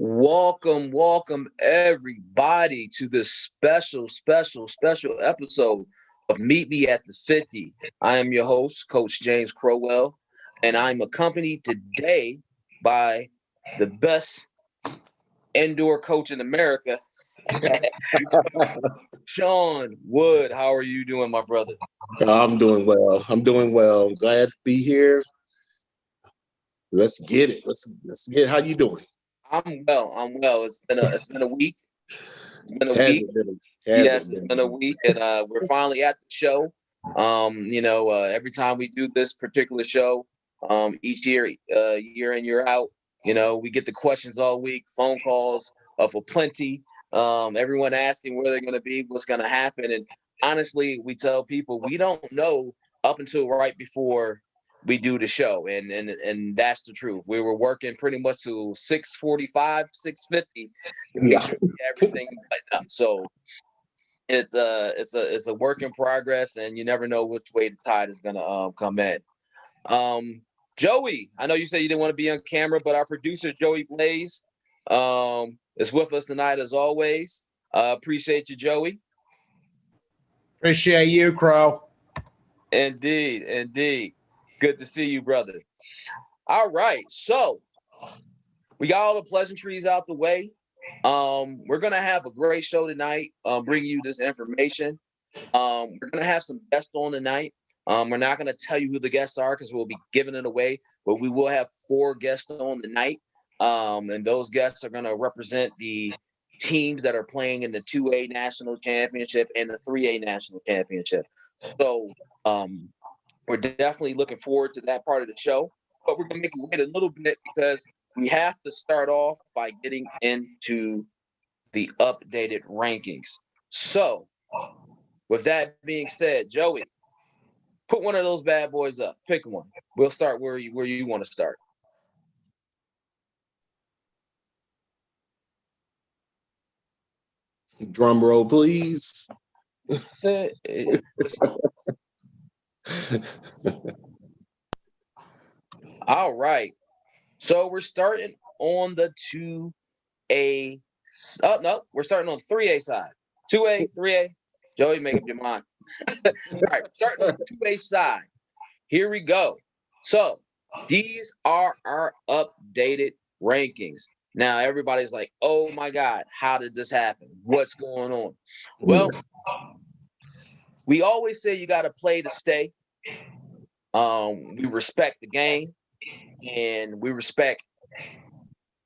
Welcome everybody to this special episode of Meet Me at the 50. I am your host, Coach James Crowell, and I'm accompanied today by the best indoor coach in America, Sean Wood. How are you doing, my brother? I'm doing well. I'm glad to be here. Let's get it. Let's get it. How you doing? I'm well. It's been a week. It's been a Has week. it been? Yes, it's been a week, and we're finally at the show. Every time we do this particular show, each year, year in, year out, we get the questions all week, phone calls for plenty. Everyone asking where they're going to be, what's going to happen, and honestly, we tell people we don't know up until right before we do the show, and that's the truth. We were working pretty much to 6:45, 6:50 to make sure we get everything buttoned up. So it's a work in progress, and you never know which way the tide is gonna come in. Joey, I know you said you didn't want to be on camera, but our producer Joey Blaze is with us tonight as always. Appreciate you, Joey. Appreciate you, Crow. Indeed. Good to see you, brother. All right, so we got all the pleasantries out the way. We're gonna have a great show tonight. Bring you this information. We're gonna have some guests on tonight. We're not gonna tell you who the guests are because we'll be giving it away, but we will have 4 guests on tonight. And those guests are gonna represent the teams that are playing in the 2A National Championship and the 3A National Championship. So we're definitely looking forward to that part of the show, but we're gonna make it wait a little bit because we have to start off by getting into the updated rankings. So, with that being said, Joey, put one of those bad boys up. Pick one. We'll start where you want to start. Drum roll, please. All right. So we're starting on the 2A. Oh, no, we're starting on the 3A side. 2A, 3A. Joey, make up your mind. All right, starting on the 2A side. Here we go. So these are our updated rankings. Now everybody's like, oh my God, how did this happen? What's going on? Well, we always say you got to play to stay. We respect the game and we respect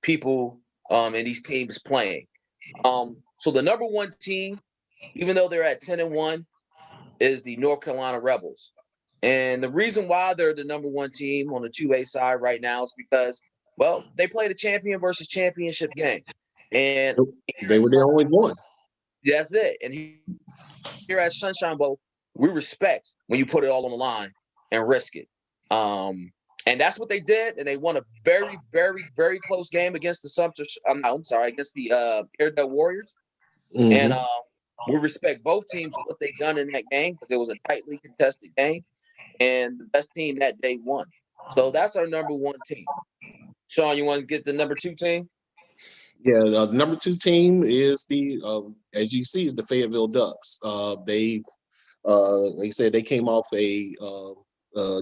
people and these teams playing. So the number 1 team, even though they're at 10-1, is the North Carolina Rebels. And the reason why they're the number 1 team on the 2A side right now is because, well, they played a champion versus championship game. And they were the only one. That's it. And here at Sunshine Bowl, we respect when you put it all on the line and risk it. And that's what they did. And they won a very, very, very close game against the against the Airedale Warriors. Mm-hmm. And we respect both teams for what they've done in that game because it was a tightly contested game. And the best team that day won. So that's our number 1 team. Sean, you want to get the number 2 team? Yeah, the number 2 team is the, as you see, is the Fayetteville Ducks. They, like I said, they came off a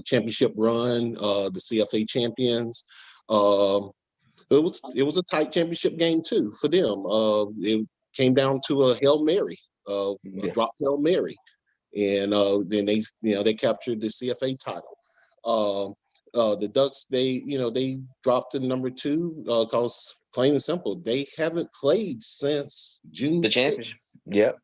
championship run, the CFA champions. It was a tight championship game too for them. It came down to a Hail Mary, a drop Hail Mary. And then they captured the CFA title. The Ducks, they dropped to number 2 because plain and simple, they haven't played since June the championship. 6th. Yep.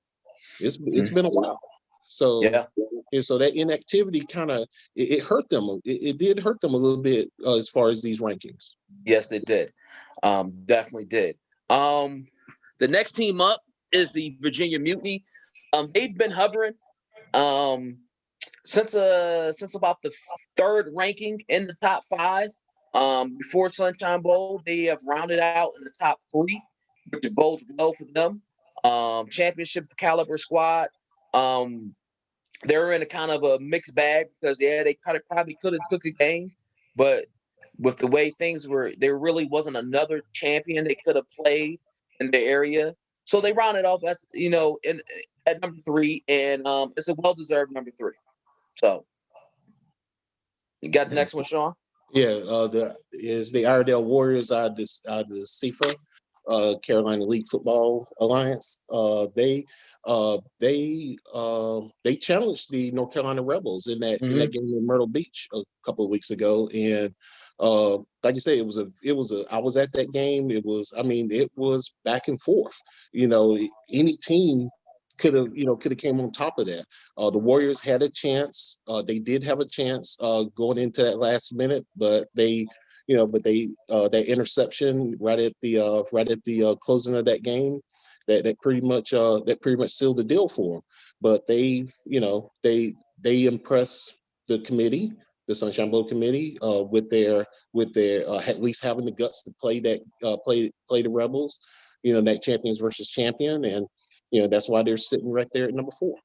It's been a while. So yeah. And so that inactivity kind of it hurt them. It did hurt them a little bit as far as these rankings. Yes, it did. Definitely did. The next team up is the Virginia Mutiny. They've been hovering since about the 3rd ranking in the top 5. Before Sunshine Bowl, they have rounded out in the top 3, which bodes well for them. Championship caliber squad. They're in a kind of a mixed bag because they probably could have took a game, but with the way things were, there really wasn't another champion they could have played in the area. So they rounded off at number 3, and it's a well-deserved number 3. So you got the next one, Sean? Yeah, the Iredell Warriors out of the CFA, Carolina League Football Alliance. They challenged the North Carolina Rebels in that game in Myrtle Beach a couple of weeks ago, and like you say, it was a. I was at that game. It was back and forth. Any team could have came on top of that. The Warriors had a chance. They did have a chance going into that last minute, but that interception right at the closing of that game, that pretty much sealed the deal for them. But they impressed the committee, the Sunshine Bowl committee, with their at least having the guts to play the Rebels, that champions versus champion, and that's why they're sitting right there at number 4.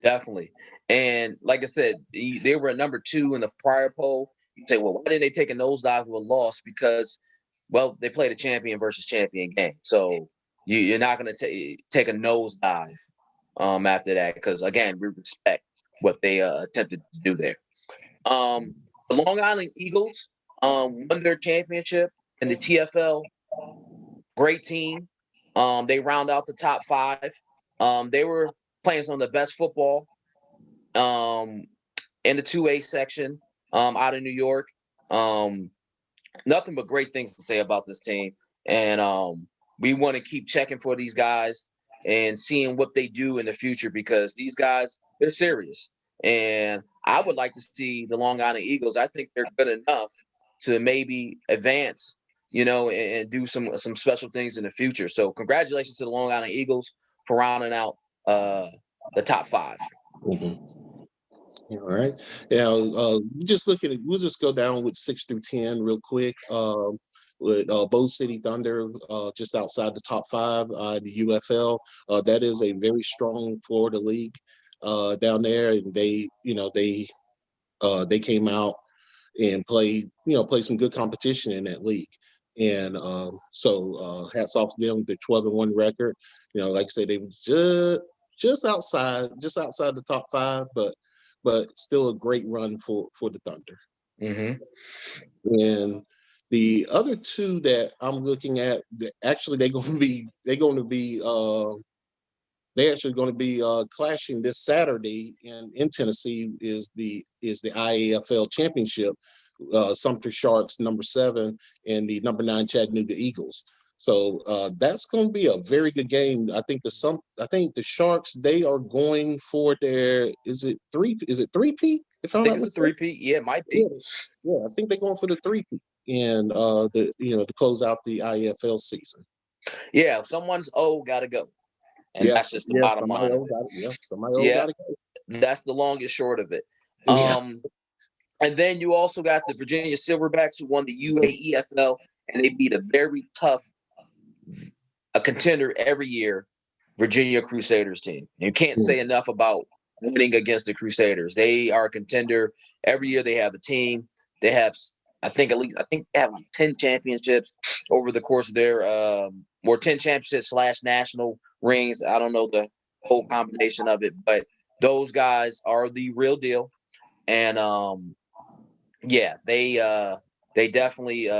Definitely. And like I said, they were at number 2 in the prior poll. You say, well, why didn't they take a nosedive with a loss? Because, well, they played a champion versus champion game. So you're not going to take a nosedive after that because, again, we respect what they attempted to do there. The Long Island Eagles won their championship in the TFL. Great team. They round out the top 5. They were playing some of the best football in the 2A section out of New York. Nothing but great things to say about this team. And we want to keep checking for these guys and seeing what they do in the future because these guys, they're serious. And I would like to see the Long Island Eagles. I think they're good enough to maybe advance, and do some special things in the future. So congratulations to the Long Island Eagles for rounding out the top 5. All right. Yeah. We'll just go down with 6 through 10 real quick. With Bose City Thunder just outside the top 5, the UFL. That is a very strong Florida league down there, and they came out and played some good competition in that league. And so hats off to them. Their 12-1 record. Like I said, they were just outside the top 5, but still a great run for the Thunder. And the other 2 that I'm looking at, actually they're going to be clashing this Saturday in Tennessee is the IAFL championship. Sumter Sharks, number 7, and the number 9 Chattanooga Eagles. So that's going to be a very good game. I think the Sharks, they are going for their is it 3-peat? If I think it's a 3-peat. Yeah, it might be. Yeah, I think they're going for the 3-peat and to close out the IFL season. Yeah, someone's got to go. And that's just the bottom line. Somebody got to go. That's the longest short of it. And then you also got the Virginia Silverbacks who won the UAEFL, and they beat a very tough contender every year, Virginia Crusaders team. And you can't say enough about winning against the Crusaders. They are a contender every year. They have a team. They have, I think they have like 10 championships over the course of their, or 10 championships / national rings. I don't know the whole combination of it, but those guys are the real deal. And they definitely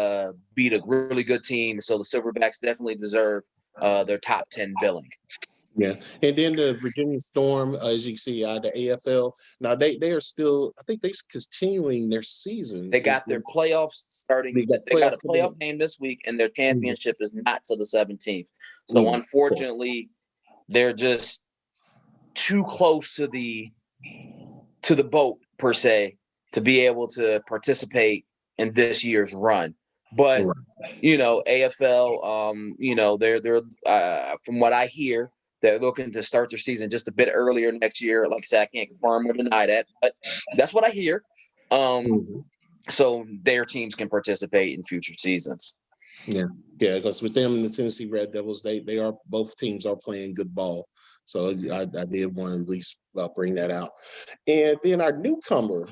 beat a really good team. So the Silverbacks definitely deserve their top 10 billing. Yeah, and then the Virginia Storm, as you can see, the AFL. Now they are still, I think they're continuing their season. They got their playoffs starting. They got a playoff game this week, and their championship is not till the 17th. So unfortunately, they're just too close to the boat per se to be able to participate in this year's run. But AFL, they're from what I hear, they're looking to start their season just a bit earlier next year. Like I said, I can't confirm or deny that, but that's what I hear. So their teams can participate in future seasons. Yeah, because with them and the Tennessee Red Devils, they are, both teams are playing good ball. So I did want to at least bring that out. And then our newcomer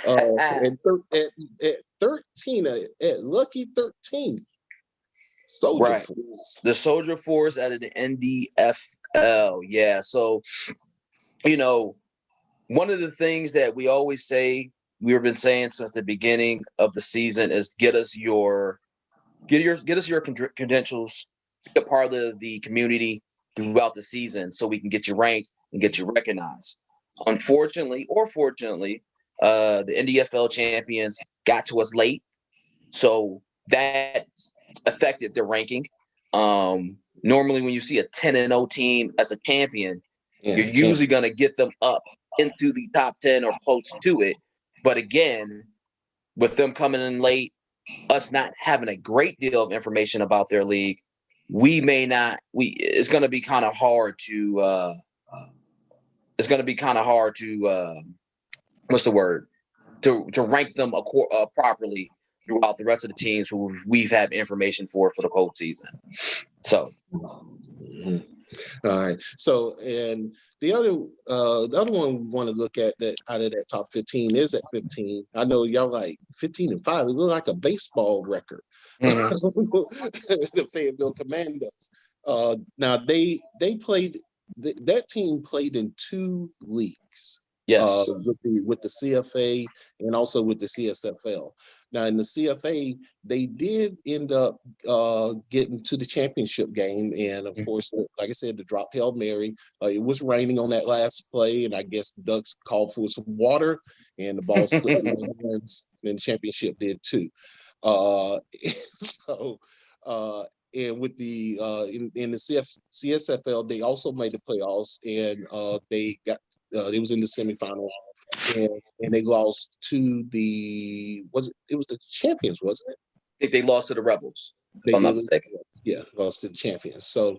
at 13 at Lucky 13. Soldier Right. Force. The Soldier Force out of the NDFL. Yeah. So, one of the things that we always say, we've been saying since the beginning of the season, is get us your credentials, be a part of the community throughout the season so we can get you ranked and get you recognized. Unfortunately or fortunately, the NDFL champions got to us late, so that affected their ranking. Normally when you see a 10-0 team as a champion, you're usually going to get them up into the top 10 or close to it. But again, with them coming in late, us not having a great deal of information about their league, it's going to be kind of hard to what's the word, to rank them properly throughout the rest of the teams who we've had information for the whole season. So mm-hmm. All right. So, and the other one we want to look at that out of that top 15 is at 15. I know y'all like 15-5. It looks like a baseball record. The Fayetteville Commandos. Now they played. That team played in 2 leagues. Yes. With the CFA and also with the CSFL. Now in the CFA, they did end up getting to the championship game, and of course, like I said, the drop Hail Mary. It was raining on that last play, and I guess the Ducks called for some water, and the ball slipped in their hands, and the championship did too. And with the in the CSFL, they also made the playoffs, and they got it was in the semifinals, and they lost to the the champions, wasn't it? I think they lost to the Rebels, if I'm not mistaken. Yeah, lost to the champions. So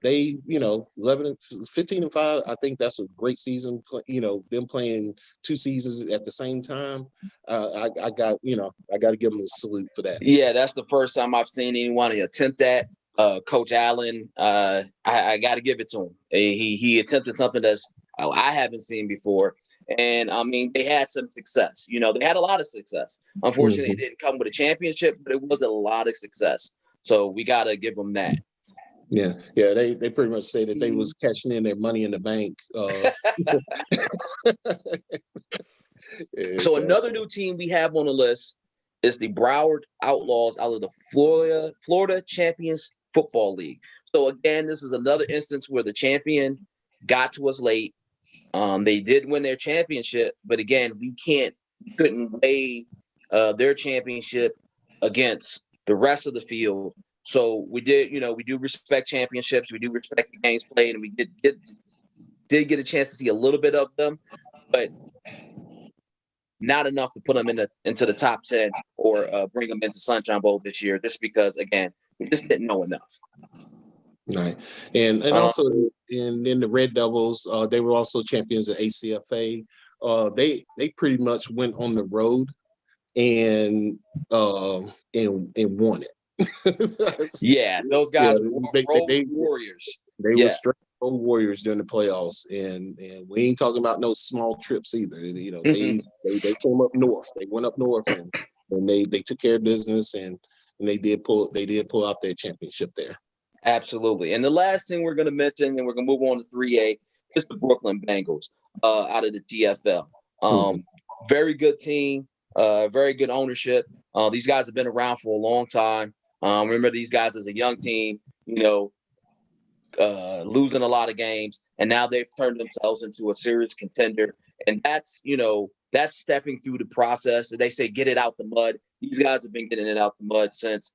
they 15-5. I think that's a great season. Them playing 2 seasons at the same time. I got to give them a salute for that. Yeah, that's the first time I've seen anyone attempt that. Coach Allen, I got to give it to him. He attempted something that's I haven't seen before. And I mean, they had some success. They had a lot of success. Unfortunately, It didn't come with a championship, but it was a lot of success. So we got to give them that. Yeah. They pretty much say that they was cashing in their money in the bank. So another new team we have on the list is the Broward Outlaws out of the Florida Champions Football League. So again, this is another instance where the champion got to us late. They did win their championship, but again, we couldn't weigh their championship against the rest of the field. So we did, we do respect championships. We do respect the games played, and we did get a chance to see a little bit of them, but not enough to put them into the top 10 or bring them into Sunshine Bowl this year, just because, again, we just didn't know enough. Right. And also, in the Red Devils, they were also champions at ACFA. They pretty much went on the road and won it. Yeah, those guys were road warriors. They were straight road warriors during the playoffs, and we ain't talking about no small trips either. They came up north. They went up north and they took care of business, and they did pull out their championship there. Absolutely. And the last thing we're going to mention, and we're going to move on to 3A, is the Brooklyn Bengals out of the DFL. Very good team, very good ownership. These guys have been around for a long time. Remember these guys as a young team, losing a lot of games, and now they've turned themselves into a serious contender. And that's stepping through the process. They say get it out the mud. These guys have been getting it out the mud since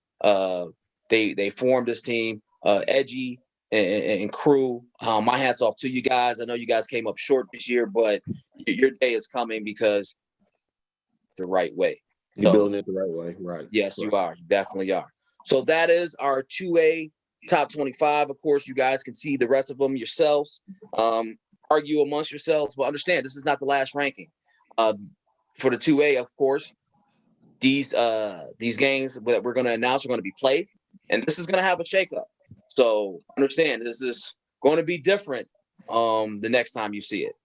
they formed this team. Edgy and crew, my hats off to you guys. I know you guys came up short this year, but your day is coming because the right way. You're building it the right way, right? Yes, right. You are. You definitely are. So that is our 2A top 25. Of course, you guys can see the rest of them yourselves. Argue amongst yourselves, but understand this is not the last ranking. For the 2A, of course, these games that we're going to announce are going to be played, and this is going to have a shakeup. So understand this is going to be different the next time you see it.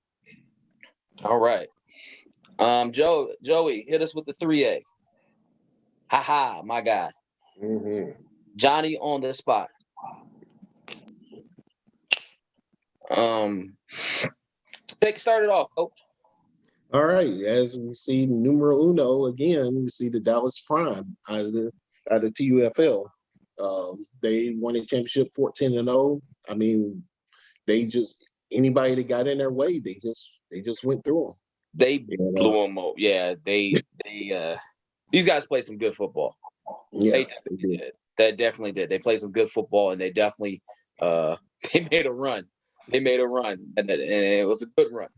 All right. Joey, hit us with the 3A. Ha ha, my guy. Mm-hmm. Johnny on the spot. Start it off, coach. All right, as we see numero uno again, we see the Dallas Prime out of TUFL. They won a championship 14-0. I mean, they just anybody that got in their way, they just went through them. They blew them up. Yeah, they these guys play some good football. Yeah, they did. They definitely did. They played some good football, and they definitely they made a run. They made a run, and it was a good run.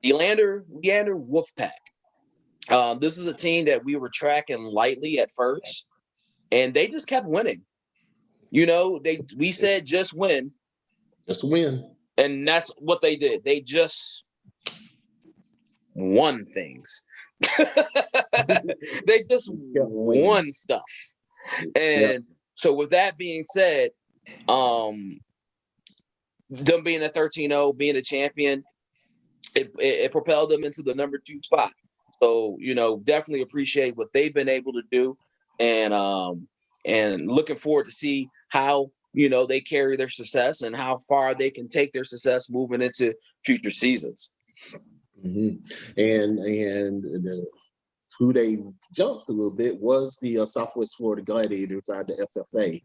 The Leander Wolfpack. This is a team that we were tracking lightly at first, and they just kept winning. You know, we said just win. Just win. And that's what they did. They just won things. They just won stuff. And so with that being said, them being a 13-0, being a champion, it propelled them into the number 2 spot. So, you know, definitely appreciate what they've been able to do, and looking forward to see how, you know, they carry their success and how far they can take their success moving into future seasons. Mm-hmm. And who they jumped a little bit was the Southwest Florida Gladiators out of the FFA.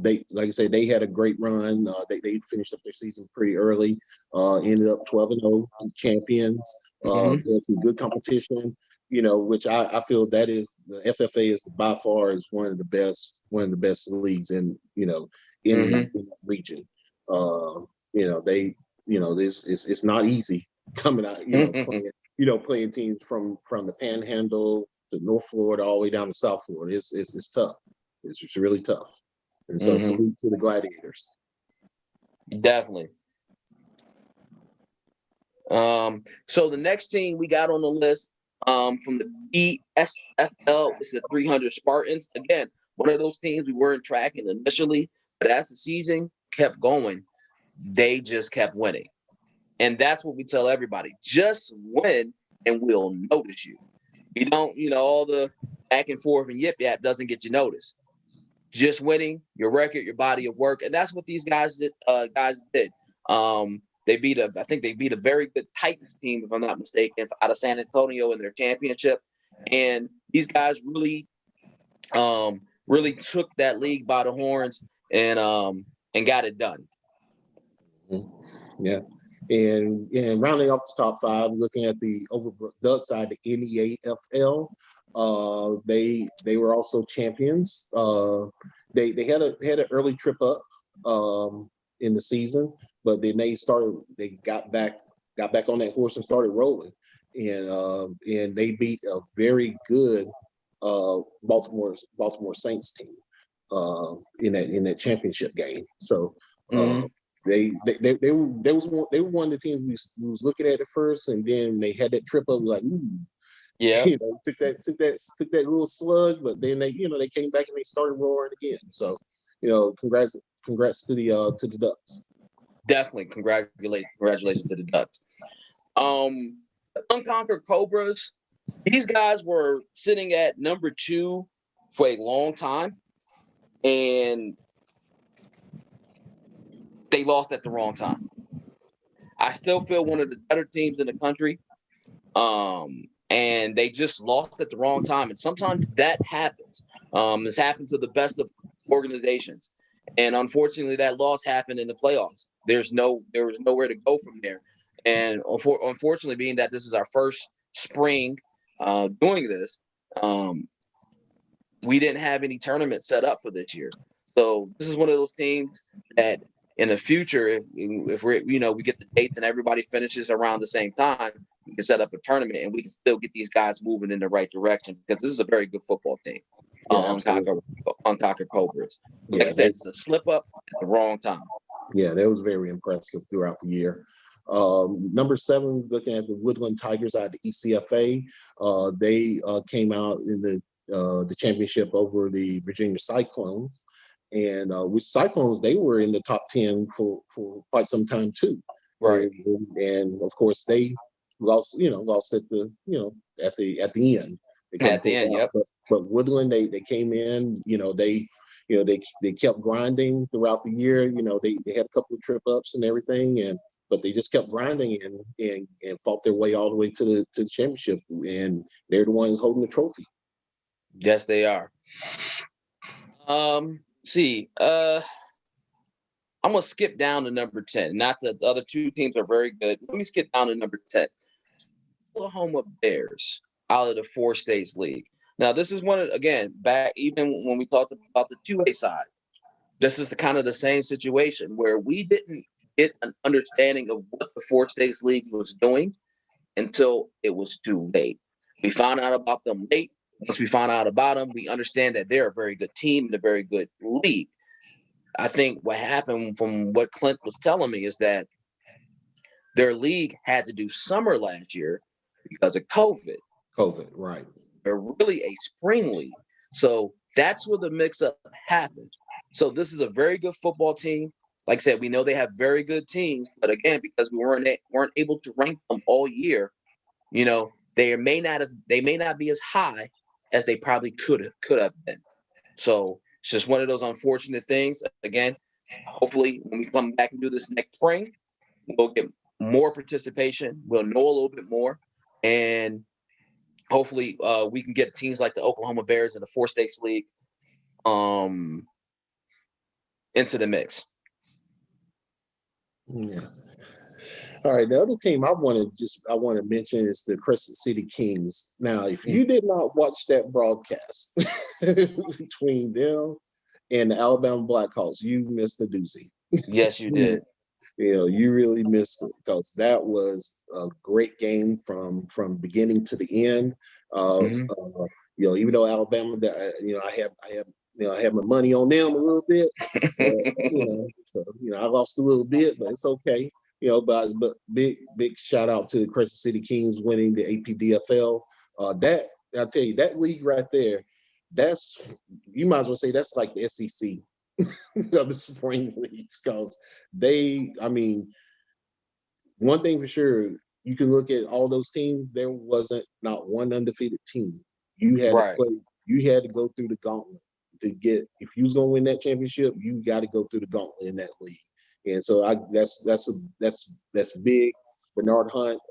They, like I said, they had a great run. They finished up their season pretty early. Ended up 12-0 champions. Mm-hmm. Had some good competition, you know, which I feel that is the FFA is by far is one of the best leagues in, you know, in the region. You know, it's not easy coming out, you know, playing teams from the Panhandle to North Florida all the way down to South Florida. It's tough. It's just really tough. And so salute to the Gladiators. Definitely. So the next team we got on the list from the BSFL is the 300 Spartans. Again, one of those teams we weren't tracking initially, but as the season kept going, they just kept winning. And that's what we tell everybody. Just win and we'll notice you. You don't, you know, all the back and forth and yip yap doesn't get you noticed. Just winning, your record, your body of work, and that's what these guys did. They beat I think they beat a very good Titans team, if I'm not mistaken, out of San Antonio in their championship. And these guys really took that league by the horns and got it done. Yeah. And rounding off the top 5, looking at the Overbrook Ducks side, the NEAFL, they were also champions. They had an early trip up in the season, but then they got back on that horse and started rolling, and they beat a very good Baltimore Saints team in that championship game. So. They were one of the teams we was looking at first, and then they had that trip up, like, ooh, yeah, you know, took that little slug, but then they came back and they started roaring again. So, you know, congrats to the Ducks. Definitely, congratulations to the Ducks. Unconquered Cobras, these guys were sitting at number 2 for a long time, and they lost at the wrong time. I still feel one of the better teams in the country, and they just lost at the wrong time. And sometimes that happens. This happened to the best of organizations, and unfortunately, that loss happened in the playoffs. There was nowhere to go from there. And unfortunately, being that this is our first spring doing this, we didn't have any tournaments set up for this year. So this is one of those teams that in the future, if we get the dates and everybody finishes around the same time, we can set up a tournament and we can still get these guys moving in the right direction, because this is a very good football team. Unconquered Cobras. Like I said, it's a slip up at the wrong time. Yeah, that was very impressive throughout the year. Number 7, looking at the Woodland Tigers out of the ECFA, they came out in the championship over the Virginia Cyclones. And with Cyclones, they were in the top 10 for quite some time too. Right. And of course they lost at the end. They couldn't At the pull end, it out. yep. But Woodland, they came in, they kept grinding throughout the year. They had a couple of trip ups and everything, but they just kept grinding and fought their way all the way to the championship, and they're the ones holding the trophy. Yes, they are. See, I'm gonna skip down to number 10. Not that the other two teams are very good. Let me skip down to number 10. Oklahoma Bears out of the four states league. Now, this is one of, again, back even when we talked about the 2A side, this is the kind of the same situation where we didn't get an understanding of what the four states league was doing until it was too late. We found out about them late. Once we found out about them, we understand that they're a very good team and a very good league. I think what happened from what Clint was telling me is that their league had to do summer last year because of COVID. COVID, right. They're really a spring league. So that's where the mix-up happened. So this is a very good football team. Like I said, we know they have very good teams, but again, because we weren't able to rank them all year, they may not be as high as they probably could have been. So it's just one of those unfortunate things. Again, hopefully when we come back and do this next spring, we'll get more participation. We'll know a little bit more, and hopefully we can get teams like the Oklahoma Bears and the four states league into the mix. Yeah. All right. The other team I want to mention is the Crescent City Kings. Now, if you did not watch that broadcast between them and the Alabama Blackhawks, you missed a doozy. Yes, you did. You really missed it, because that was a great game from beginning to the end. Even though Alabama, I have my money on them a little bit. I lost a little bit, but it's okay. But big shout out to the Crescent City Kings winning the APDFL. That, I'll tell you, that league right there, you might as well say that's like the SEC. The spring leagues, because one thing for sure, you can look at all those teams, there wasn't not one undefeated team. You had to play, you had to go through the gauntlet to get, if you was going to win that championship, you got to go through the gauntlet in that league. And so that's big. Bernard Hunt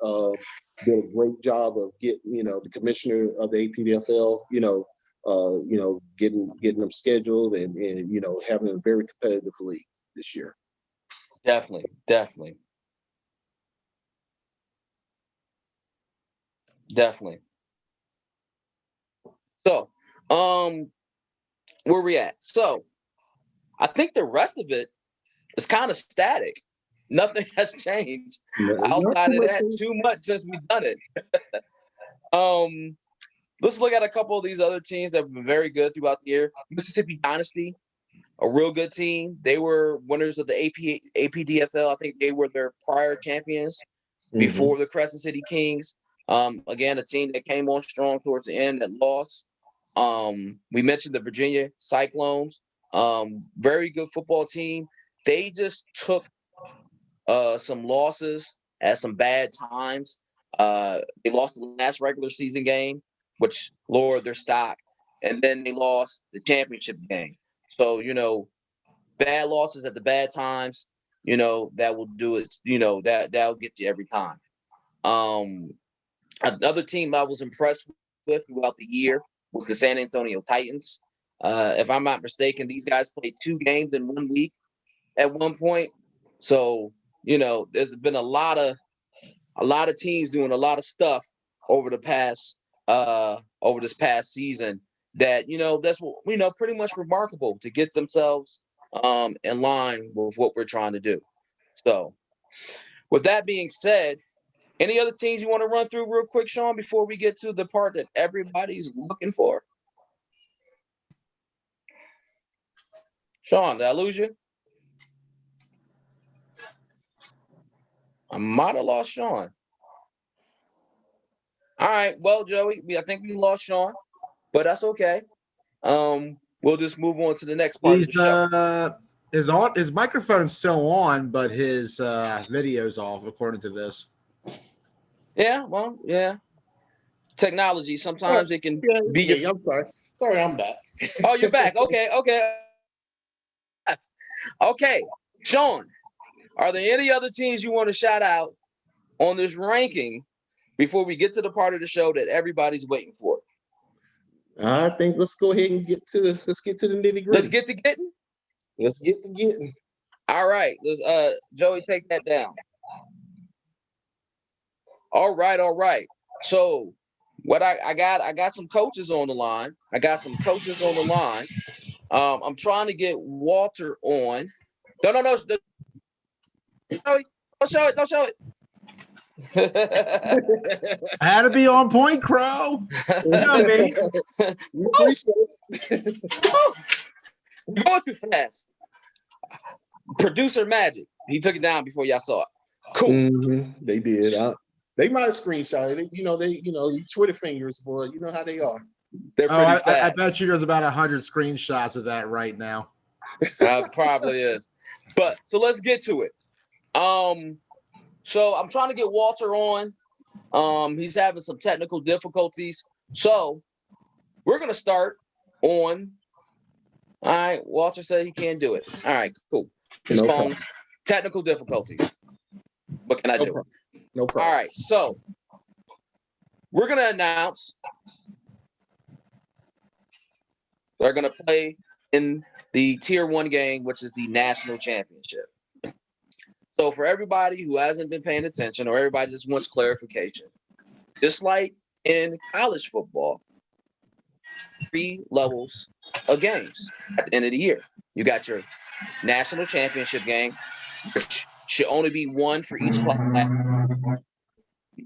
did a great job of getting, the commissioner of the APDFL, getting them scheduled and having a very competitive league this year. Definitely. So, where we at? So, I think the rest of it is kind of static. Nothing has changed outside of that too much since we've done it. Let's look at a couple of these other teams that have been very good throughout the year. Mississippi Dynasty, a real good team. They were winners of the APDFL. I think they were their prior champions before the Crescent City Kings. Again, a team that came on strong towards the end that lost. We mentioned the Virginia Cyclones. Very good football team. They just took some losses at some bad times. They lost the last regular season game, which lowered their stock, and then they lost the championship game. So, bad losses at the bad times, that will do it. That'll get you every time. Another team I was impressed with throughout the year was the San Antonio Titans. If I'm not mistaken, these guys played 2 games in 1 week at one point. So, there's been a lot of teams doing a lot of stuff over this past season that, that's what, pretty much remarkable to get themselves in line with what we're trying to do. So with that being said, any other teams you want to run through real quick, Sean, before we get to the part that everybody's looking for? Sean, did I lose you? I might have lost Sean. All right. Well, Joey, I think we lost Sean, but that's okay. We'll just move on to the next part of the show. His microphone's still on, but his video's off, according to this. Yeah, well, yeah. Technology, sometimes it can be me. I'm sorry. Sorry, I'm back. Oh, you're back. Okay. Okay. Sean, are there any other teams you want to shout out on this ranking before we get to the part of the show that everybody's waiting for? I think let's go ahead and get to the nitty-gritty. Let's get to getting. Let's get to getting. All right. Let's Joey, take that down. All right. So what I got some coaches on the line. I'm trying to get Walter on. No. Don't show it. I had to be on point, Crow. You know me. You're going too fast. Producer Magic. He took it down before y'all saw it. Cool. Mm-hmm. They did. They might have screenshotted it. These Twitter fingers, boy. You know how they are. They're pretty fast. I bet you there's about 100 screenshots of that right now. Probably is. But so let's get to it. So I'm trying to get Walter on. He's having some technical difficulties. So we're gonna start on. All right, Walter said he can't do it. All right, cool. His phone's technical difficulties. What can I do? No problem. All right, so we're gonna announce they're gonna play in the Tier 1 game, which is the national championship. So for everybody who hasn't been paying attention or everybody just wants clarification, just like in college football, 3 levels of games at the end of the year. You got your national championship game, which should only be one for each class.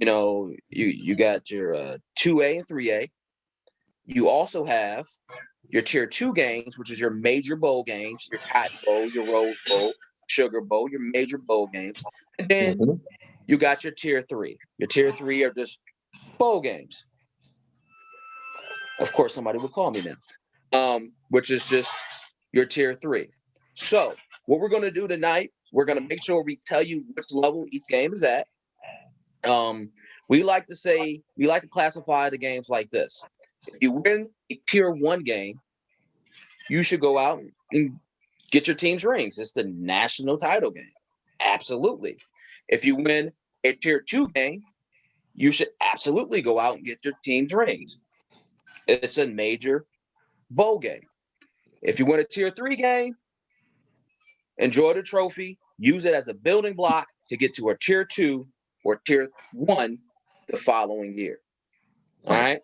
You got your 2A and 3A. You also have your Tier 2 games, which is your major bowl games, your Cotton Bowl, your Rose Bowl, Sugar Bowl, your major bowl games. And then you got your Tier 3. Your Tier 3 are just bowl games. Of course, somebody would call me now, which is just your Tier 3. So what we're going to do tonight, we're going to make sure we tell you which level each game is at. We like to classify the games like this. If you win a Tier 1 game, you should go out and get your team's rings. It's the national title game. Absolutely. If you win a Tier 2 game, you should absolutely go out and get your team's rings. It's a major bowl game. If you win a Tier 3 game, enjoy the trophy, use it as a building block to get to a Tier 2 or Tier 1 the following year. All right?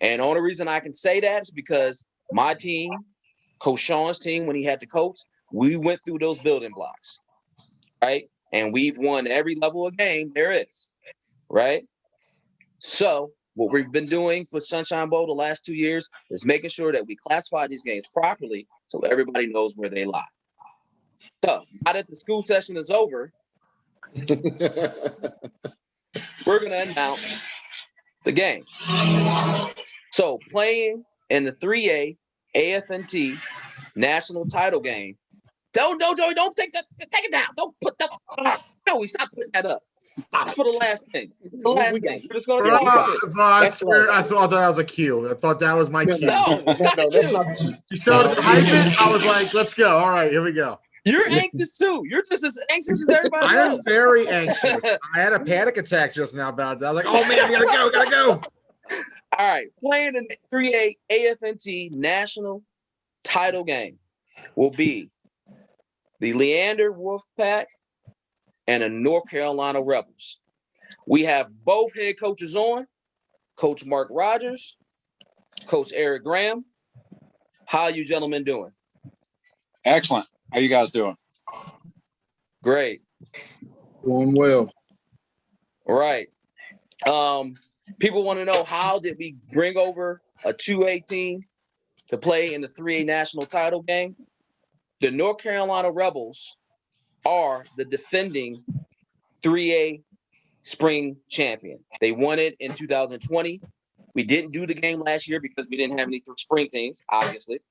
And the only reason I can say that is because my team, Coach Sean's team, when he had to coach, we went through those building blocks, right? And we've won every level of game there is, right? So what we've been doing for Sunshine Bowl the last 2 years is making sure that we classify these games properly so everybody knows where they lie. So now that the school session is over, we're going to announce the games. So playing in the 3A AF&T national title game. Joey, don't take it down. Don't put that. Joey, stop putting that up. That's for the last thing. It's the last thing. We're just going to I swear, I thought that was a cue. I thought that was my cue. No, it's not the cue. You started to hype it. I was like, let's go. All right, here we go. You're anxious too. You're just as anxious as everybody I am else. very anxious. I had a panic attack just now about that. I was like, oh man, I gotta go. All right, playing in the 3A AF&T national title game will be the Leander Wolfpack and the North Carolina Rebels. We have both head coaches on, Coach Mark Rogers, Coach Eric Graham. How are you gentlemen doing? Excellent. How you guys doing? Great. Doing well. All right. People want to know, how did we bring over a 2A team to play in the 3A national title game? The North Carolina Rebels are the defending 3A spring champion. They won it in 2020. We didn't do the game last year because we didn't have any spring teams, obviously.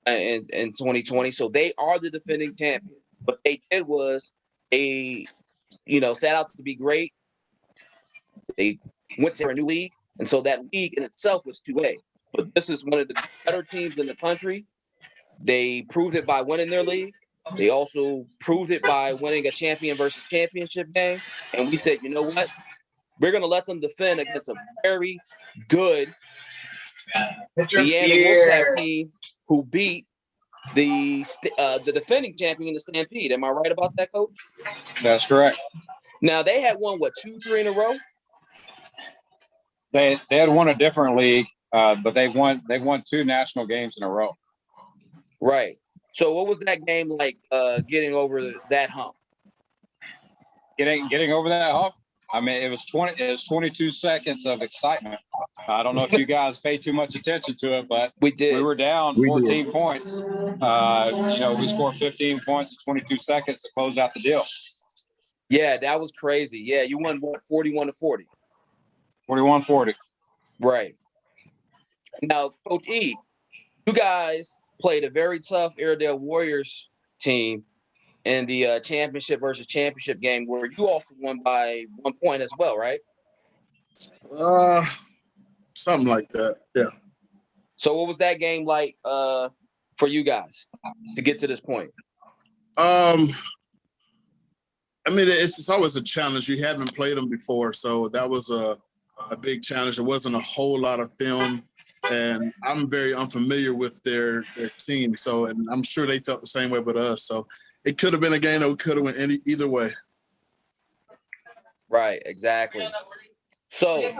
in 2020. So they are the defending champion. What they did was set out to be great. They went to a new league, and so that league in itself was 2A. But this is one of the better teams in the country. They proved it by winning their league. They also proved it by winning a champion versus championship game. And we said, you know what? We're going to let them defend against a very good Leander Wolfpack team who beat the defending champion, the Stampede. Am I right about that, Coach? That's correct. Now, they had won, 2-3 in a row? They had won a different league, but they've won 2 national games in a row. Right. So what was that game like getting over that hump? Getting over that hump? I mean, it was 22 seconds of excitement. I don't know if you guys paid too much attention to it, but we did. We were down 14 points. We scored 15 points in 22 seconds to close out the deal. Yeah, that was crazy. Yeah, you won 41-40. 41-40. Right. Now, Coach E, you guys played a very tough Airedale Warriors team in the championship versus championship game where you also won by 1 point as well, right? Something like that. Yeah. So what was that game like for you guys to get to this point? I mean, it's always a challenge. You haven't played them before, so that was a big challenge. There wasn't a whole lot of film, and I'm very unfamiliar with their team. So, and I'm sure they felt the same way with us. So, it could have been a game that could have went either way. Right, exactly. So,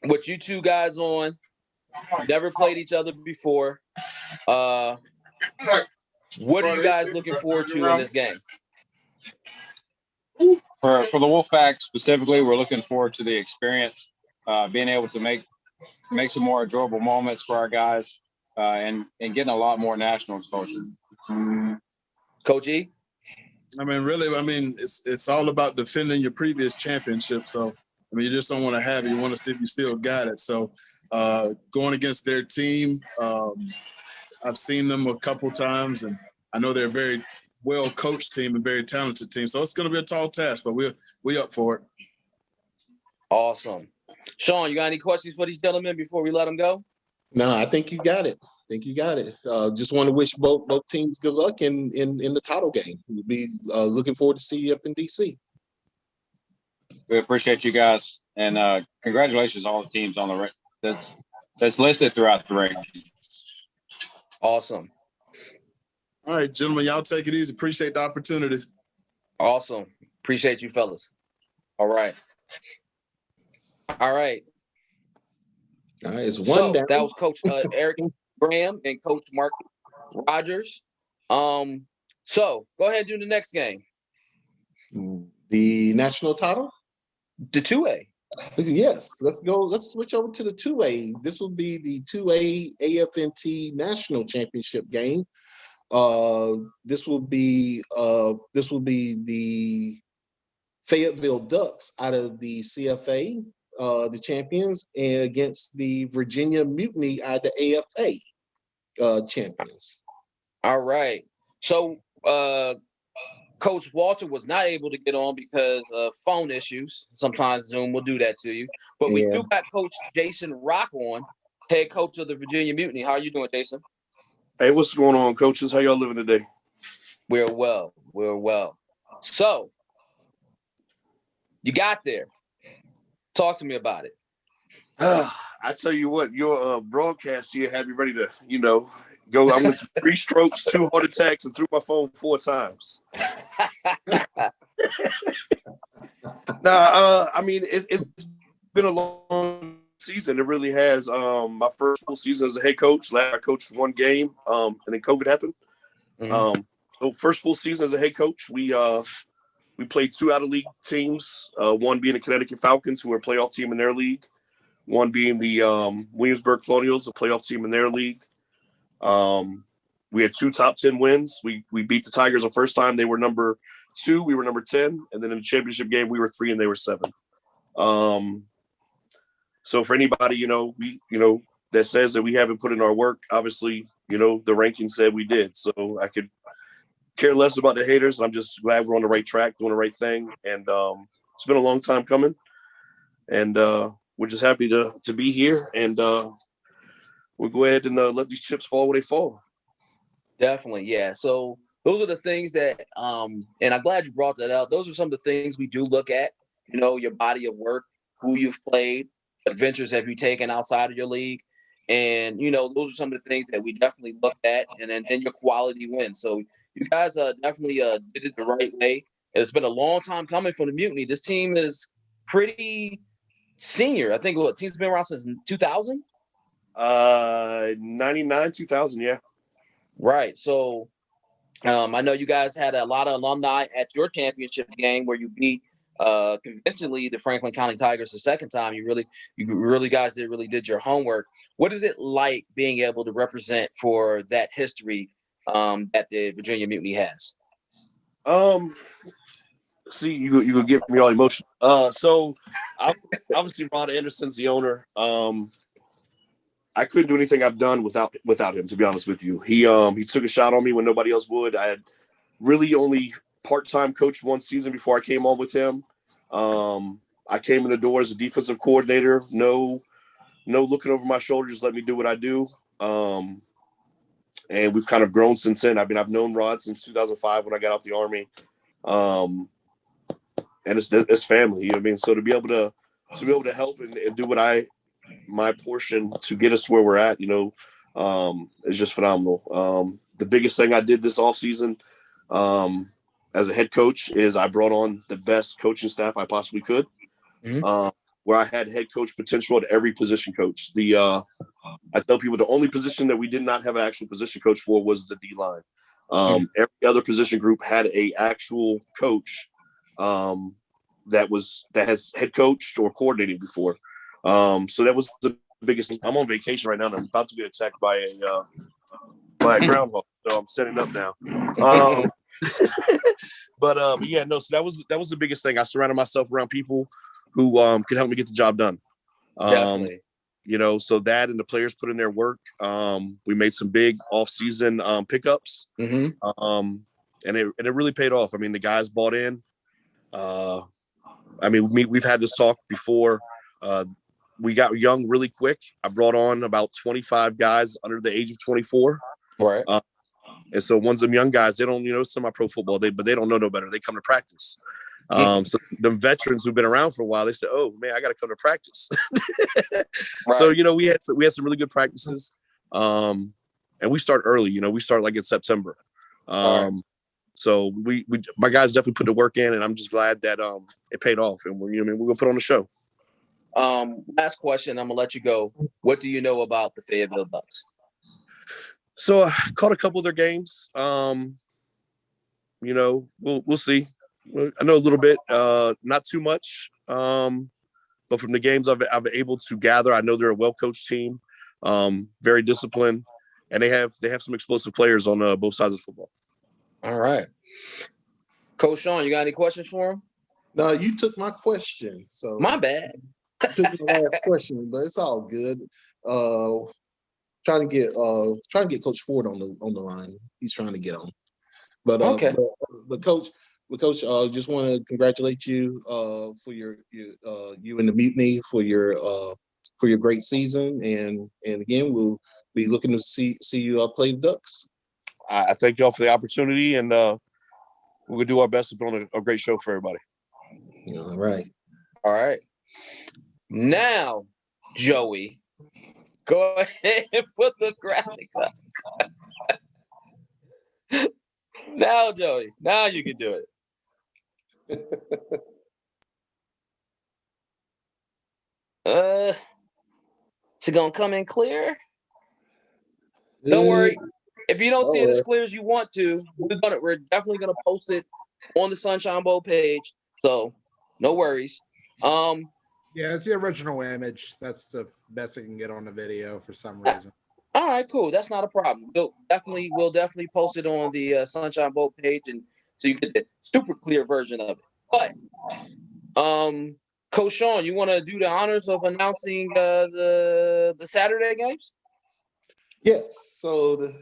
with you two guys on, never played each other before. What are you guys looking forward to in this game? For the Wolfpack specifically, we're looking forward to the experience, being able to make some more enjoyable moments for our guys, and getting a lot more national exposure. Coach E? It's all about defending your previous championship. So, you just don't want to have it. You want to see if you still got it. So, going against their team, I've seen them a couple times, and I know they're a very well-coached team and very talented team. So it's going to be a tall task, but we're up for it. Awesome. Sean, you got any questions for these gentlemen before we let them go? No, I think you got it. Just want to wish both teams good luck in the title game. We'll be looking forward to see you up in DC. We appreciate you guys, and congratulations to all the teams on the ring that's listed throughout the ring. Awesome. All right, gentlemen, y'all take it easy. Appreciate the opportunity. Awesome. Appreciate you, fellas. All right. It's one down. That was Coach Eric Graham and Coach Mark Rogers. So go ahead and do the next game. The national title? The 2A. Yes. Let's go. Let's switch over to the 2A. This will be the 2A AFNT National Championship game. This will be the Fayetteville Ducks out of the CFA, the champions, and against the Virginia Mutiny out of the AFA champions. All right. So Coach Walter was not able to get on because of phone issues. Sometimes Zoom will do that to you. But we do got Coach Jason Rock on, head coach of the Virginia Mutiny. How are you doing, Jason? Hey, what's going on, coaches? How y'all living today? We're well. So, you got there. Talk to me about it. I tell you what, your broadcast here had me ready to, go. I went 3 strokes, 2 heart attacks, and threw my phone 4 times. It's been a long season. It really has. My first full season as a head coach. Last I coached 1 game, and then COVID happened. Mm-hmm. So first full season as a head coach, we played 2 out of league teams. One being the Connecticut Falcons, who are a playoff team in their league. One being the Williamsburg Colonials, a playoff team in their league. We had 2 top 10 wins. We beat the Tigers the first time. They were number 2. We were number 10. And then in the championship game, we were 3 and they were 7. So for anybody, that says that we haven't put in our work, obviously the rankings said we did. So I could care less about the haters. I'm just glad we're on the right track, doing the right thing. And it's been a long time coming. And we're just happy to be here. And we'll go ahead and let these chips fall where they fall. Definitely, yeah. So those are the things that, and I'm glad you brought that up. Those are some of the things we do look at, your body of work, who you've played, adventures have you taken outside of your league. And, those are some of the things that we definitely looked at, and then your quality wins. So you guys definitely did it the right way. It's been a long time coming from the Mutiny. This team is pretty senior. I think team's been around since 2000? 99, 2000, yeah. Right. So I know you guys had a lot of alumni at your championship game where you beat convincingly the Franklin County Tigers the second time. You really guys did your homework. What is it like being able to represent for that history that the Virginia Mutiny has? See, you could get me all emotional. So obviously Rod Anderson's the owner. I couldn't do anything I've done without him, to be honest with you. He took a shot on me when nobody else would. I had really only part-time coached one season before I came on with him. I came in the door as a defensive coordinator. No looking over my shoulder, just let me do what I do. And we've kind of grown since then. I mean, I've known Rod since 2005 when I got out the Army. And it's family, you know what I mean? So to be able to help and do my portion to get us where we're at, is just phenomenal. The biggest thing I did this offseason as a head coach is I brought on the best coaching staff I possibly could, where I had head coach potential at every position coach. I tell people the only position that we did not have an actual position coach for was the D-line. Every other position group had a actual coach that has head coached or coordinated before. So that was the biggest thing. I'm on vacation right now, and I'm about to get attacked by a groundhog. So I'm setting up now. But yeah, no. So that was the biggest thing. I surrounded myself around people who could help me get the job done. Definitely. So that and the players put in their work. We made some big off-season pickups, and it really paid off. I mean, the guys bought in. I mean, we've had this talk before. We got young really quick. I brought on about 25 guys under the age of 24. Right. And so one's them young guys, they don't, semi-pro football, but they don't know no better. They come to practice. So the veterans who've been around for a while, they said, "Oh man, I got to come to practice." Right. So we had some really good practices, and we start early. We start like in September. Right. So my guys definitely put the work in, and I'm just glad that it paid off, and we're gonna put on the show. Last question, I'm gonna let you go. What do you know about the Fayetteville Bucks? So I caught a couple of their games. We'll see. I know a little bit, not too much, but from the games I've been able to gather, I know they're a well-coached team, very disciplined, and they have some explosive players on both sides of football. All right, Coach Sean, you got any questions for him? No, you took my question. So my bad. Took the last question, but it's all good. Trying to get Coach Ford on the line. He's trying to get on. But okay. But Coach, just want to congratulate you for your you and the Mutiny for your great season, and again we'll be looking to see you play the Ducks. I thank y'all for the opportunity, and we're gonna do our best to put on a great show for everybody. All right. All right. Now, Joey, go ahead and put the graphics up. Now, Joey, now you can do it. Is it gonna come in clear? Don't worry. If you don't see it as clear as you want to, we're definitely gonna post it on the Sunshine Bowl page. So no worries. Yeah, it's the original image. That's the best I can get on the video for some reason. All right, cool. That's not a problem. We'll definitely post it on the Sunshine Bowl page, and so you get the super clear version of it. But Coach Sean, you want to do the honors of announcing the Saturday games? Yes. So the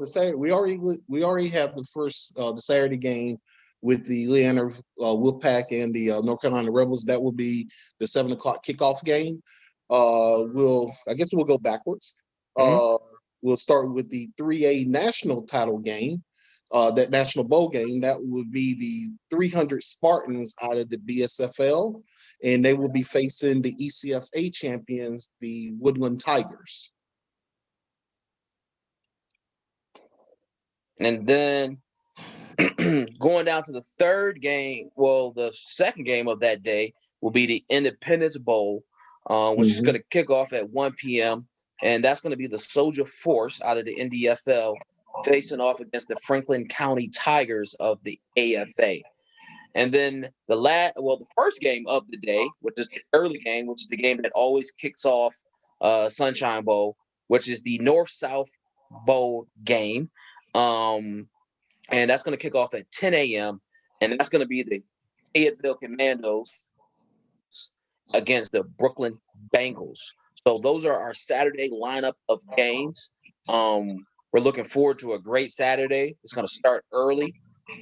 Saturday we already have the first the Saturday game with the Leander Wolfpack and the North Carolina Rebels. That will be the 7 o'clock kickoff game. I guess we'll go backwards. We'll start with the 3A national title game. That national bowl game, that would be the 300 Spartans out of the BSFL, and they will be facing the ECFA champions, the Woodland Tigers. And then going down to the third game, well, the second game of that day will be the Independence Bowl, which is going to kick off at 1 p.m. And that's going to be the Soldier Force out of the NDFL facing off against the Franklin County Tigers of the AFA. And then the first game of the day, which is the early game, which is the game that always kicks off Sunshine Bowl, which is the North-South Bowl game. And that's going to kick off at 10 a.m. And that's going to be the Fayetteville Commandos against the Brooklyn Bengals. So those are our Saturday lineup of games. We're looking forward to a great Saturday. It's going to start early.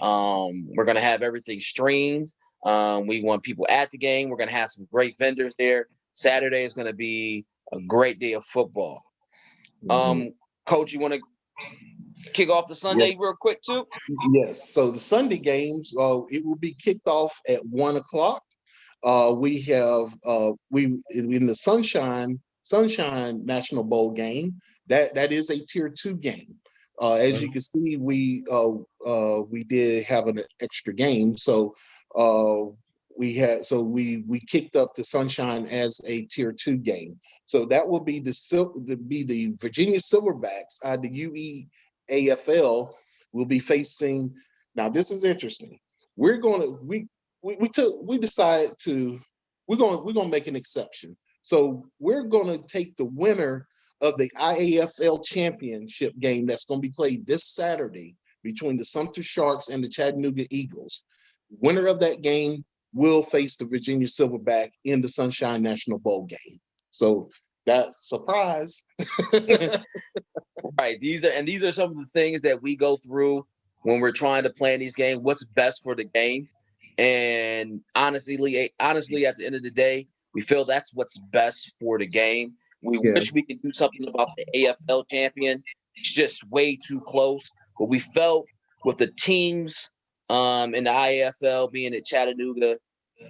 We're going to have everything streamed. We want people at the game. We're going to have some great vendors there. Saturday is going to be a great day of football. Coach, you want to kick off the Sunday real quick too? Yes. So the Sunday games, it will be kicked off at 1 o'clock. We have in the Sunshine National Bowl game. That is a tier 2 game. As you can see, we did have an extra game, so we kicked up the Sunshine as a tier 2 game. So that will be the Virginia Silverbacks out of the UEAFL will be facing. Now this is interesting. We're gonna make an exception. So we're gonna take the winner of the IAFL championship game that's going to be played this Saturday between the Sumter Sharks and the Chattanooga Eagles. Winner of that game will face the Virginia Silverback in the Sunshine National Bowl game. So that surprise. Right. These are some of the things that we go through when we're trying to plan these games. What's best for the game? And honestly, at the end of the day, we feel that's what's best for the game. We wish we could do something about the AFL champion. It's just way too close. But we felt with the teams in the IAFL being at Chattanooga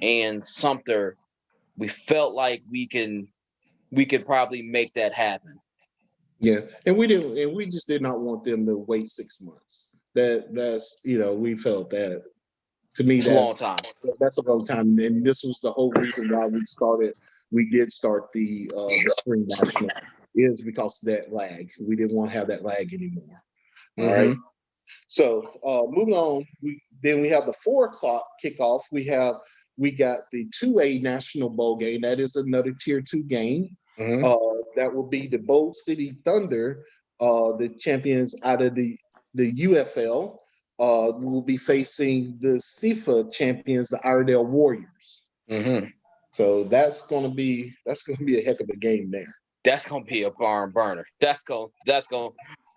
and Sumter, we felt like we could probably make that happen. Yeah, and we just did not want them to wait 6 months. We felt that. To me, that's a long time. That's a long time, and this was the whole reason why we did start the spring national, is because of that lag. We didn't want to have that lag anymore. All right. So moving on, we have the 4 o'clock kickoff. We got the 2A National Bowl game. That is another tier 2 game. That will be the Bold City Thunder, the champions out of the UFL. Will be facing the CFA champions, the Iredell Warriors. So that's gonna be a heck of a game there. That's gonna be a barn burner. That's going.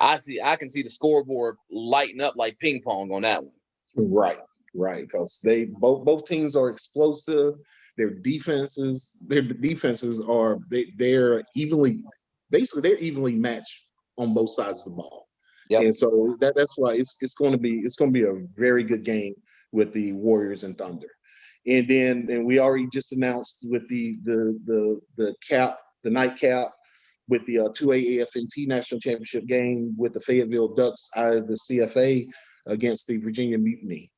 I can see the scoreboard lighting up like ping pong on that one. Right, because both teams are explosive. Their defenses are they're evenly matched on both sides of the ball. Yep. And so that's why it's going to be a very good game with the Warriors and Thunder. And we already just announced with the nightcap with the 2A AFNT National Championship game with the Fayetteville Ducks out of the CFA against the Virginia Mutiny.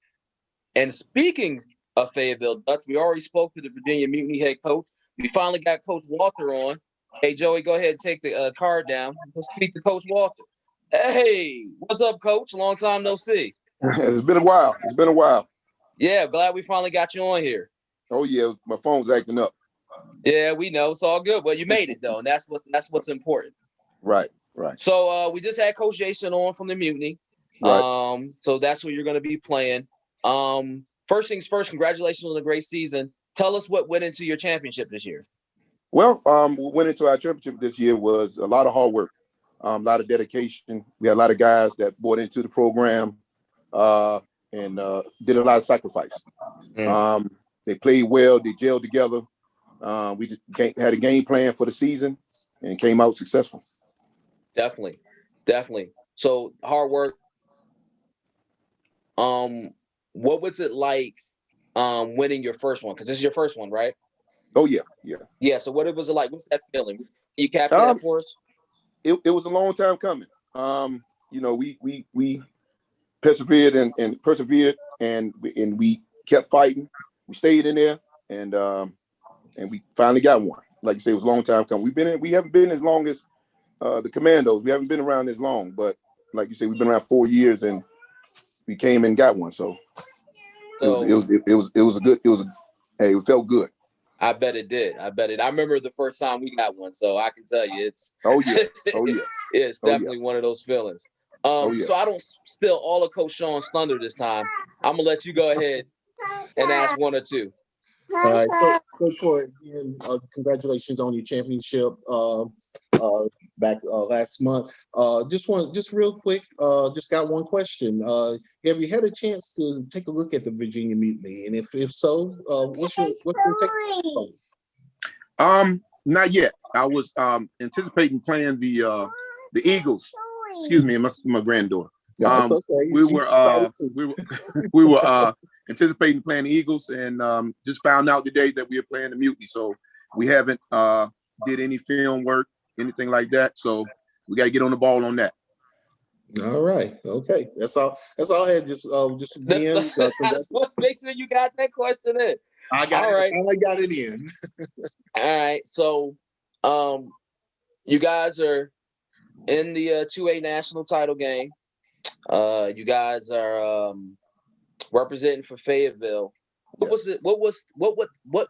And speaking of Fayetteville Ducks, we already spoke to the Virginia Mutiny head coach. We finally got Coach Walter on. Hey, Joey, go ahead and take the card down. Let's speak to Coach Walter. Hey, what's up, Coach? Long time no see. It's been a while. Yeah, glad we finally got you on here. Oh yeah, my phone's acting up. Yeah, we know. It's all good. Well, you made it though, and that's what's important. Right. So we just had Coach Jason on from the Mutiny. Right. So that's what you're going to be playing. First things first, congratulations on a great season. Tell us what went into your championship this year. Well, what went into our championship this year was a lot of hard work. A lot of dedication. We had a lot of guys that bought into the program and did a lot of sacrifice. They played well. They gelled together. We just had a game plan for the season and came out successful. Definitely. So hard work. What was it like winning your first one? Because this is your first one, right? Oh yeah. Yeah. So what was it like? What's that feeling? Can you capture that for us? It was a long time coming. We persevered and we kept fighting. We stayed in there and we finally got one. Like you say, it was a long time coming. We haven't been as long as the Commandos. We haven't been around as long, but like you say, we've been around 4 years and we came and got one. So it felt good. I bet it did. I remember the first time we got one, so I can tell you it's it's definitely one of those feelings. So I don't steal all of Coach Sean's thunder this time. I'm gonna let you go ahead and ask one or two. All right, Coach Ford, again, congratulations on your championship back last month. Just real quick, just got one question. Have you had a chance to take a look at the Virginia Mutiny? And if so, what's your take? Not yet. I was anticipating playing the Eagles. Excuse me, my granddaughter. Okay. We were anticipating playing the Eagles and just found out today that we are playing the Mutiny. So we haven't did any film work, anything like that. So we got to get on the ball on that. All right. Okay. That's all I had. Just again. I just want to make sure you got that question in. I got it in. All right. So you guys are in the 2A national title game. You guys are representing for Fayetteville. What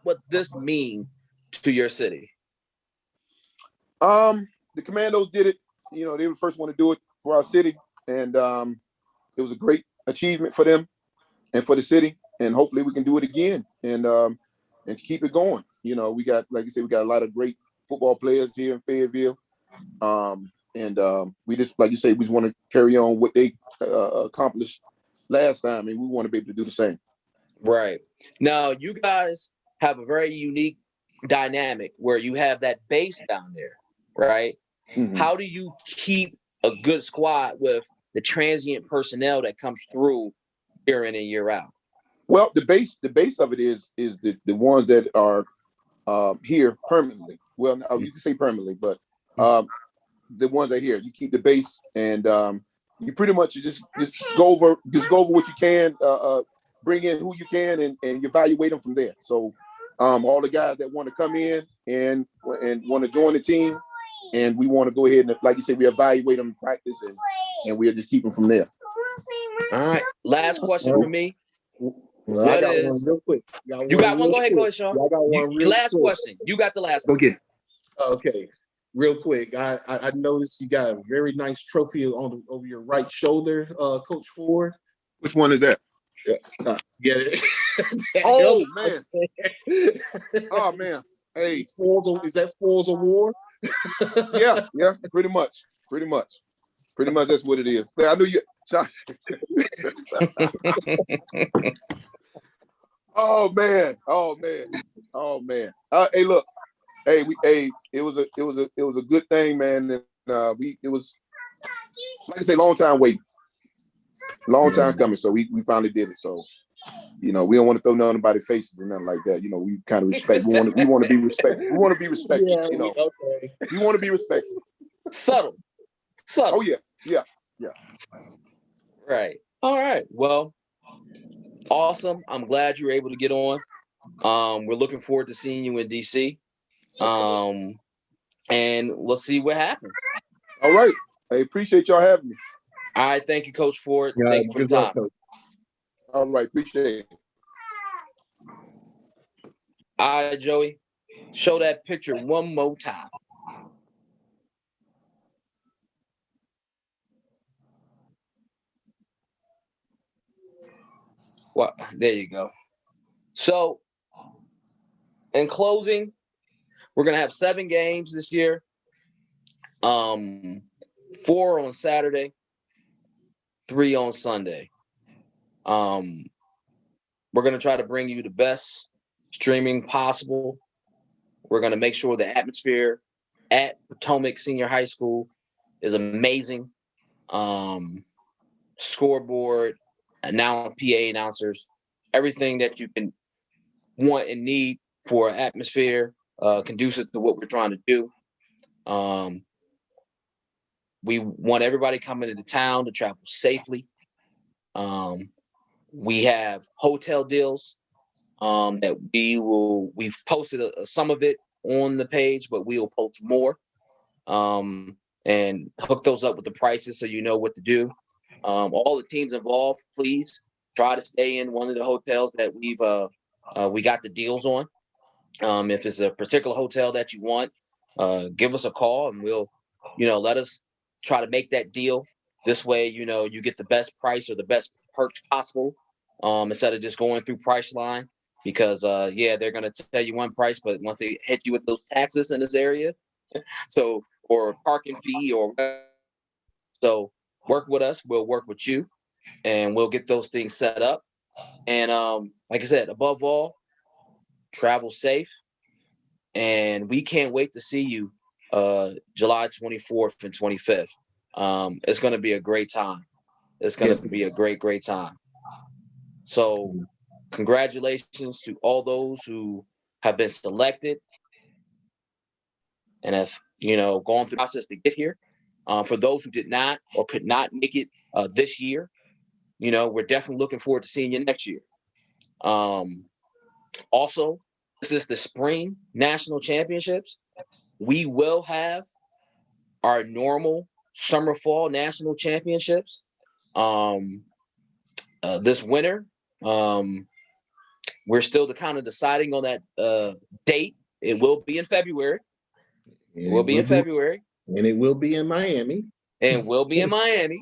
would this mean to your city? The Commandos did it. They were the first one to do it for our city, and it was a great achievement for them and for the city. And hopefully we can do it again and keep it going. We got, like you said, we got a lot of great football players here in Fayetteville. We just, like you say, we just want to carry on what they accomplished last time, and we want to be able to do the same. Right. Now, you guys have a very unique dynamic where you have that base down there, right? Mm-hmm. How do you keep a good squad with the transient personnel that comes through year in and year out? Well, the base of it is the ones that are here permanently. Well, you can say permanently, but the ones that are here, you keep the base, and you pretty much just go over what you can, bring in who you can, and you evaluate them from there. So all the guys that want to come in and want to join the team, and we want to go ahead and, like you said, we evaluate them in practice, and we'll just keep them from there. All right. Last question for me. Well, I got one real quick. You got one? Go ahead, Sean. I got one last question. You got the last one. Okay. Okay. Real quick. I noticed you got a very nice trophy over your right shoulder, Coach Ford. Which one is that? Get it? Oh man. Oh man. Hey. Is that Spoils of War? Yeah, pretty much. Pretty much that's what it is. I knew you. Oh man. Hey, look. It was a good thing, man. And it was, like I say, long time waiting, long time coming. So we finally did it. So we don't want to throw nobody's faces or nothing like that. We kind of respect. We want to be respectful. We want to be respectful. Yeah, okay. We want to be respectful. Subtle. Oh yeah. Right. All right. Well, awesome. I'm glad you were able to get on. We're looking forward to seeing you in DC. And we'll see what happens. All right. I appreciate y'all having me. All right. Thank you, Coach Ford. Thank you for the time. All right. Appreciate it. All right, Joey. Show that picture one more time. Well, there you go. So, in closing, we're going to have 7 games this year. 4 on Saturday, 3 on Sunday. We're going to try to bring you the best streaming possible. We're going to make sure the atmosphere at Potomac Senior High School is amazing. Scoreboard, PA announcers, everything that you can want and need for an atmosphere conducive to what we're trying to do. We want everybody coming into town to travel safely. We have hotel deals that we've posted some of it on the page, but we will post more and hook those up with the prices so you know what to do. All the teams involved, please try to stay in one of the hotels that we got the deals on. If it's a particular hotel that you want, give us a call and we'll, let us try to make that deal. This way, you get the best price or the best perks possible instead of just going through Priceline. Because they're gonna tell you one price, but once they hit you with those taxes in this area, or parking fee so work with us, we'll work with you, and we'll get those things set up. And like I said, above all, travel safe, and we can't wait to see you July 24th and 25th. It's gonna be a great time. It's gonna be a great time. So congratulations to all those who have been selected and have, gone through the process to get here. For those who did not or could not make it this year, we're definitely looking forward to seeing you next year. Also, this is the spring national championships. We will have our normal summer fall national championships this winter. We're still kind of deciding on that date. It will be in February. And it will be in Miami. And we'll be in Miami.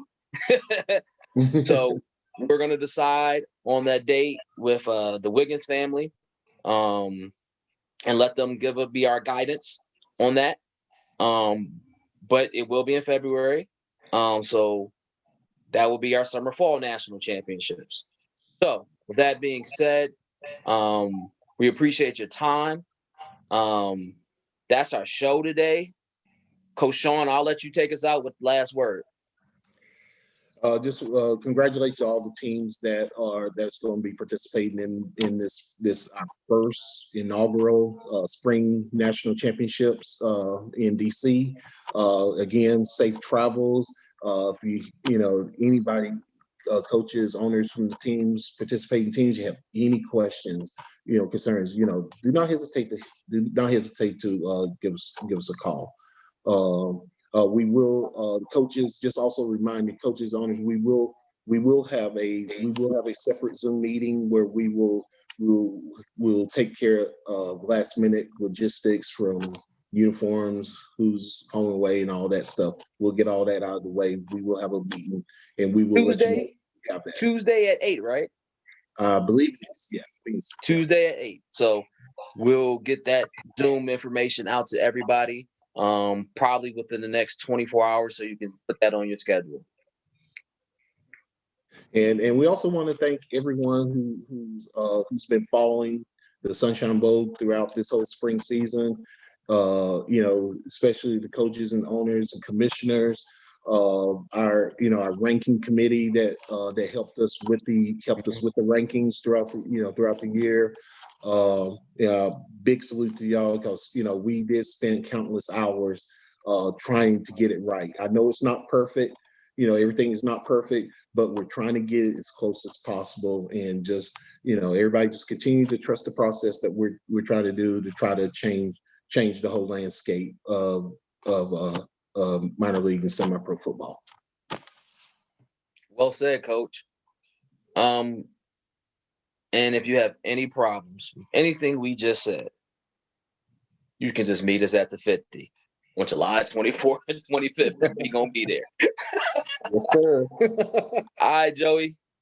So we're going to decide on that date with the Wiggins family and let them be our guidance on that. But it will be in February. So that will be our summer fall national championships. So with that being said, we appreciate your time. That's our show today. Coach Sean, I'll let you take us out with the last word. Just congratulate to all the teams that's going to be participating in this our first inaugural spring national championships in DC. Again, safe travels. If anybody, coaches, owners from the teams, participating teams, you have any questions, concerns, do not hesitate to give us a call. We will, coaches, just also remind me, coaches, owners, we will have a separate Zoom meeting where we'll take care of last minute logistics from uniforms, who's on the way, and all that stuff. We'll get all that out of the way. We will have a meeting, and we will let you know we have that. Tuesday at 8, right? I believe it's, yeah. I think it's Tuesday at 8. So we'll get that Zoom information out to everybody probably within the next 24 hours, so you can put that on your schedule. And we also want to thank everyone who's been following the Sunshine Bowl throughout this whole spring season. Especially the coaches and owners and commissioners, our ranking committee that helped us with the rankings throughout the year. Big salute to y'all, because we did spend countless hours trying to get it right. I know it's not perfect. Everything is not perfect, but we're trying to get it as close as possible, and just everybody just continue to trust the process that we're trying to do to try to change the whole landscape of minor league and semi-pro football. Well said, Coach. And if you have any problems with anything we just said, you can just meet us at the 50 on July 24th and 25th. We're going to be there. Yes, sir. All right, Joey.